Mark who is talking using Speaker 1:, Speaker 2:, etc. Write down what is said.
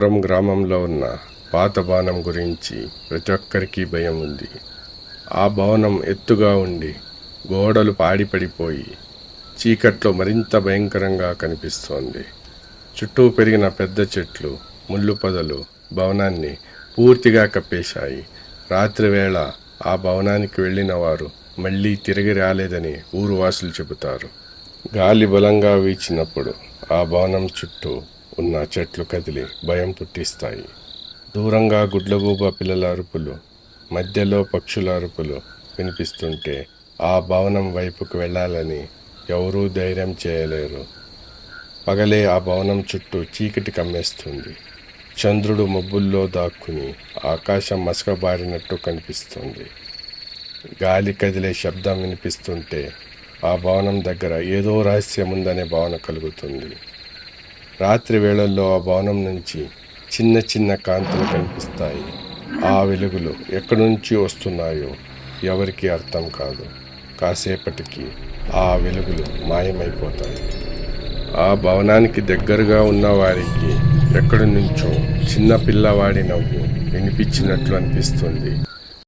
Speaker 1: గ్రామంలో ఉన్న పాత భవనం గురించి ప్రతి ఒక్కరికి భయం ఉంది. ఆ భవనం ఎత్తుగా ఉండి గోడలు పాడిపడిపోయి చీకట్లో మరింత భయంకరంగా కనిపిస్తోంది. చుట్టూ పెరిగిన పెద్ద చెట్లు, ముళ్ళు పొదలు భవనాన్ని పూర్తిగా కప్పేశాయి. రాత్రివేళ ఆ భవనానికి వెళ్ళిన వారు మళ్ళీ తిరిగి రాలేదని ఊరువాసులు చెబుతారు. గాలి బలంగా వీచినప్పుడు ఆ భవనం చుట్టూ ఉన్న చెట్లు కదిలి భయం పుట్టిస్తాయి. దూరంగా గుడ్లగూబ పిల్లల అరుపులు, మధ్యలో పక్షుల అరుపులు వినిపిస్తుంటే ఆ భవనం వైపుకు వెళ్ళాలని ఎవరూ ధైర్యం చేయలేరు. పగలే ఆ భవనం చుట్టూ చీకటి కమ్మేస్తుంది. చంద్రుడు మబ్బుల్లో దాక్కుని ఆకాశం మసకబారినట్టు కనిపిస్తుంది. గాలి కదిలే శబ్దం వినిపిస్తుంటే ఆ భవనం దగ్గర ఏదో రహస్యం ఉందనే భావన కలుగుతుంది. రాత్రి వేళల్లో ఆ భవనం నుంచి చిన్న చిన్న కాంతులు కనిపిస్తాయి. ఆ వెలుగులు ఎక్కడి నుంచి వస్తున్నాయో ఎవరికీ అర్థం కాదు. కాసేపటికి ఆ వెలుగులు మాయమైపోతాయి. ఆ భవనానికి దగ్గరగా ఉన్న వారికి ఎక్కడి నుంచో చిన్న పిల్లవాడి నవ్వు వినిపించినట్లు అనిపిస్తుంది.